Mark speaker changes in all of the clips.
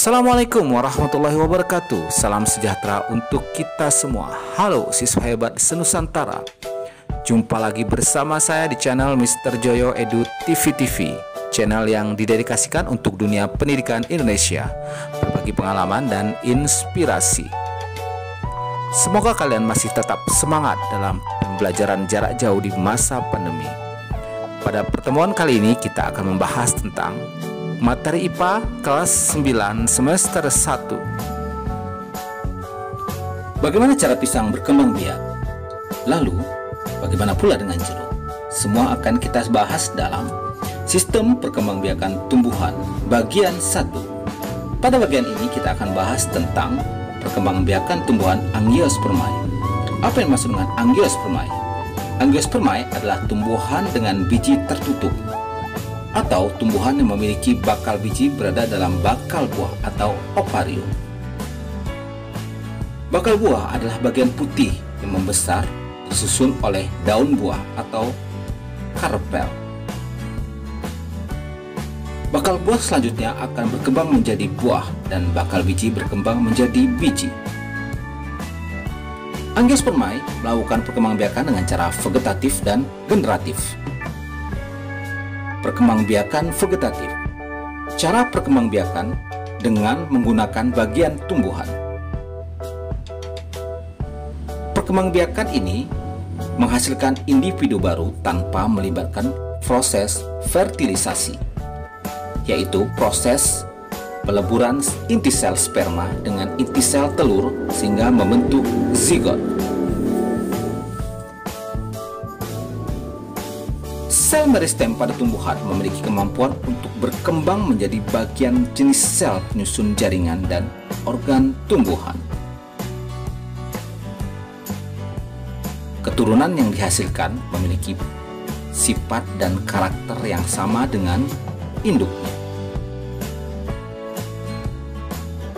Speaker 1: Assalamualaikum warahmatullahi wabarakatuh. Salam sejahtera untuk kita semua. Halo siswa hebat senusantara. Jumpa lagi bersama saya di channel Mr. Joyo Edu TV, channel yang didedikasikan untuk dunia pendidikan Indonesia, berbagi pengalaman dan inspirasi. Semoga kalian masih tetap semangat dalam pembelajaran jarak jauh di masa pandemi. Pada pertemuan kali ini kita akan membahas tentang materi IPA kelas 9 semester 1. Bagaimana cara pisang berkembang biak? Lalu, bagaimana pula dengan jeruk? Semua akan kita bahas dalam Sistem Perkembangbiakan Tumbuhan bagian 1. Pada bagian ini kita akan bahas tentang perkembangbiakan tumbuhan Angiospermae. Apa yang dimaksud dengan Angiospermae? Angiospermae adalah tumbuhan dengan biji tertutup atau tumbuhan yang memiliki bakal biji berada dalam bakal buah atau ovarium. Bakal buah adalah bagian putih yang membesar disusun oleh daun buah atau karpel. Bakal buah selanjutnya akan berkembang menjadi buah dan bakal biji berkembang menjadi biji. Angiospermae melakukan perkembangbiakan dengan cara vegetatif dan generatif. Perkembangbiakan vegetatif. Cara perkembangbiakan dengan menggunakan bagian tumbuhan. Perkembangbiakan ini menghasilkan individu baru tanpa melibatkan proses fertilisasi, yaitu proses peleburan inti sel sperma dengan inti sel telur sehingga membentuk zigot. Sel meristem pada tumbuhan memiliki kemampuan untuk berkembang menjadi bagian jenis sel penyusun jaringan dan organ tumbuhan. Keturunan yang dihasilkan memiliki sifat dan karakter yang sama dengan induknya.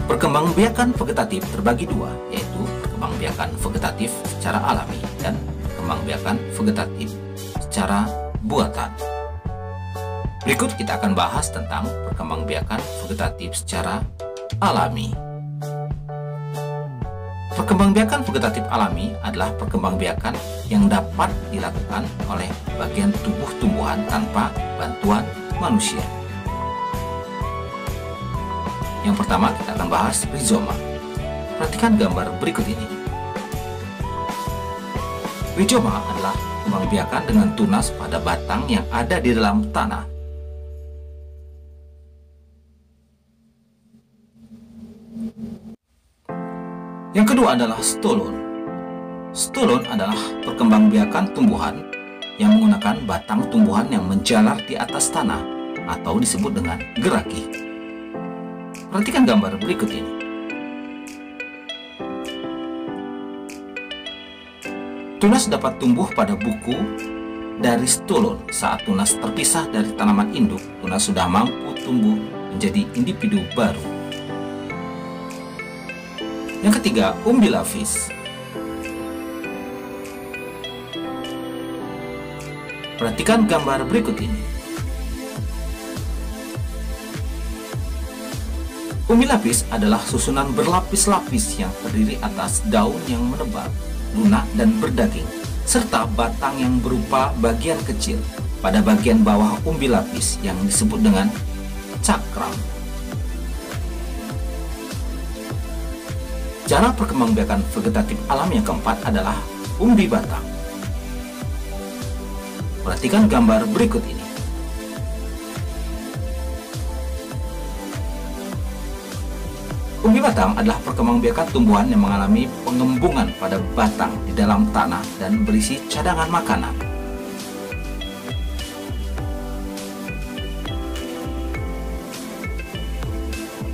Speaker 1: Perkembangbiakan vegetatif terbagi dua, yaitu perkembangbiakan vegetatif secara alami dan perkembangbiakan vegetatif secara buatan. Berikut kita akan bahas tentang perkembangbiakan vegetatif secara alami. Perkembangbiakan vegetatif alami adalah perkembangbiakan yang dapat dilakukan oleh bagian tubuh tumbuhan tanpa bantuan manusia. Yang pertama kita akan bahas rizoma. Perhatikan gambar berikut ini. Rizoma adalah perkembangbiakan dengan tunas pada batang yang ada di dalam tanah. Yang kedua adalah stolon. Stolon adalah perkembangbiakan tumbuhan yang menggunakan batang tumbuhan yang menjalar di atas tanah atau disebut dengan geraki. Perhatikan gambar berikut ini. Tunas dapat tumbuh pada buku dari stolon. Saat tunas terpisah dari tanaman induk, tunas sudah mampu tumbuh menjadi individu baru. Yang ketiga, umbilapis. Perhatikan gambar berikut ini. Umbilapis adalah susunan berlapis-lapis yang terdiri atas daun yang menebal, lunak dan berdaging, serta batang yang berupa bagian kecil pada bagian bawah umbilapis yang disebut dengan cakram. Cara perkembangbiakan vegetatif alam yang keempat adalah umbi batang. Perhatikan gambar berikut ini. Umbi batang adalah perkembangbiakan tumbuhan yang mengalami pengembungan pada batang di dalam tanah dan berisi cadangan makanan.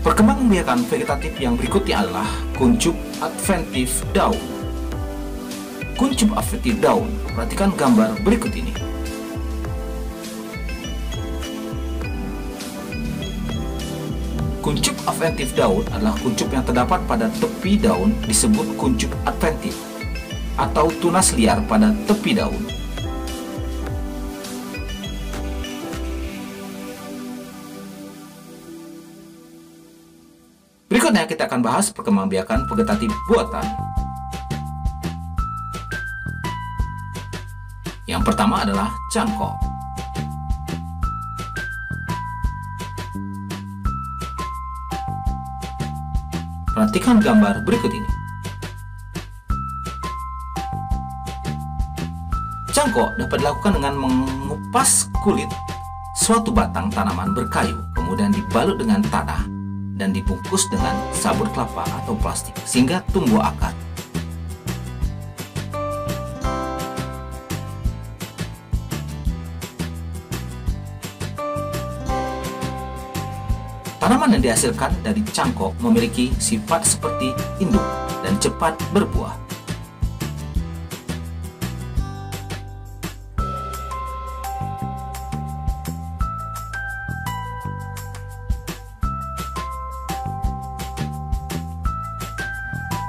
Speaker 1: Perkembangbiakan vegetatif yang berikutnya adalah kuncup adventif daun. Kuncup adventif daun, perhatikan gambar berikut ini. Kuncup adventif daun adalah kuncup yang terdapat pada tepi daun disebut kuncup adventif atau tunas liar pada tepi daun. Berikutnya kita akan bahas perkembangbiakan vegetatif buatan. Yang pertama adalah cangkok. Perhatikan gambar berikut ini. Cangkok dapat dilakukan dengan mengupas kulit suatu batang tanaman berkayu, kemudian dibalut dengan tanah dan dibungkus dengan sabut kelapa atau plastik sehingga tumbuh akar. Tanaman yang dihasilkan dari cangkok memiliki sifat seperti induk dan cepat berbuah.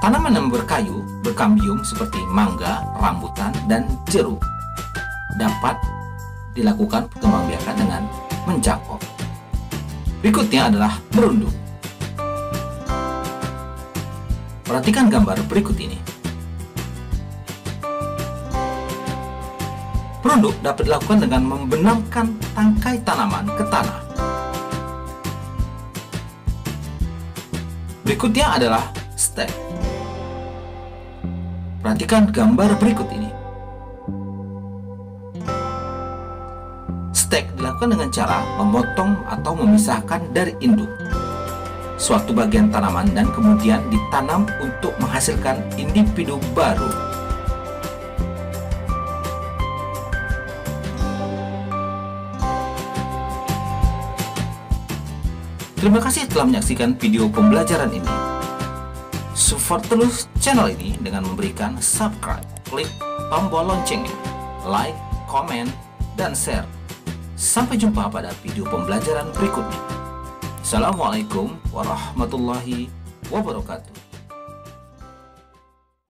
Speaker 1: Tanaman yang berkayu, berkambium seperti mangga, rambutan, dan jeruk dapat dilakukan perkembangbiakan dengan mencangkok. Berikutnya adalah merunduk. Perhatikan gambar berikut ini. Merunduk dapat dilakukan dengan membenamkan tangkai tanaman ke tanah. Berikutnya adalah stek. Perhatikan gambar berikut ini. Stek dilakukan dengan cara memotong atau memisahkan dari induk suatu bagian tanaman dan kemudian ditanam untuk menghasilkan individu baru. Terima kasih telah menyaksikan video pembelajaran ini. Support terus channel ini dengan memberikan subscribe, klik tombol loncengnya, like, komen, dan share. Sampai jumpa pada video pembelajaran berikutnya. Assalamualaikum warahmatullahi wabarakatuh.